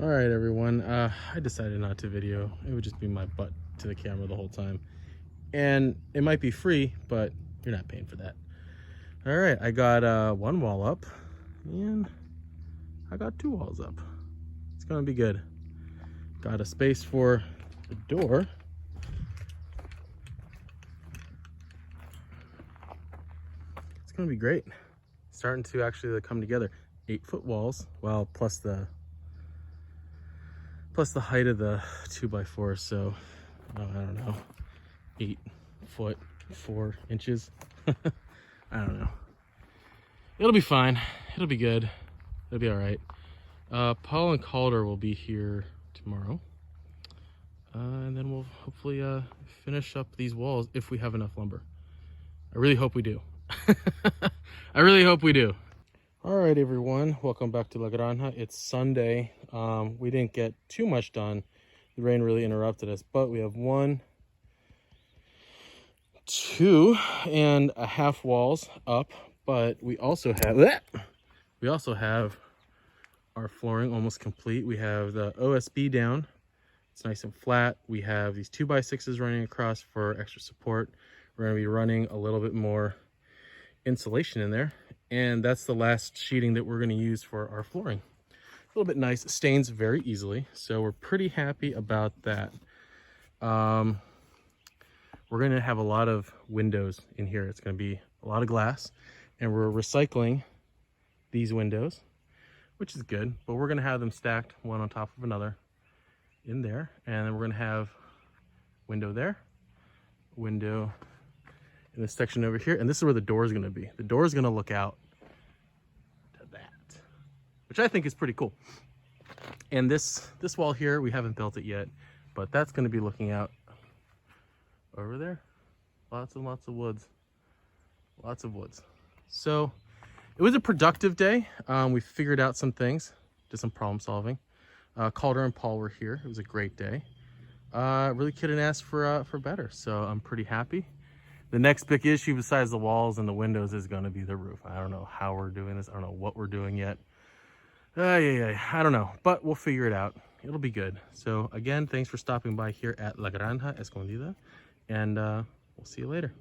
All right, everyone. I decided not to video. It would just be my butt to the camera the whole time. And it might be free, but you're not paying for that. All right, I got one wall up and I got two walls up. It's gonna be good. Got a space for the door. It's gonna be great. Starting to actually come together. 8-foot walls, well, plus the height of the 2x4, so I don't know, 8 foot 4 inches. I don't know. It'll be fine. It'll be good. It'll be all right. Paul and Calder will be here tomorrow, and then we'll hopefully finish up these walls if we have enough lumber. I really hope we do. I really hope we do. All right, everyone, welcome back to La Granja. It's Sunday. We didn't get too much done. The rain really interrupted us, but we have 1, 2 and a half walls up, but we also have our flooring almost complete. We have the OSB down. It's nice and flat. We have these 2x6s running across for extra support. We're going to be running a little bit more insulation in there, and that's the last sheeting that we're going to use for our flooring. A little bit nice. It stains very easily, so we're pretty happy about that. We're going to have a lot of windows in here. It's going to be a lot of glass, and we're recycling these windows, which is good, but we're going to have them stacked one on top of another in there, and then we're going to have window there, window in this section over here, and this is where the door is going to be. The door is going to look out to that, which I think is pretty cool. And this wall here, we haven't built it yet, but that's going to be looking out over there. Lots and lots of woods. Lots of woods. So it was a productive day. We figured out some things, did some problem solving. Calder and Paul were here. It was a great day. Really couldn't ask for better, so I'm pretty happy. The next big issue besides the walls and the windows is going to be the roof. I don't know how we're doing this. I don't know what we're doing yet. I don't know, but we'll figure it out. It'll be good. So again, thanks for stopping by here at La Granja Escondida, and we'll see you later.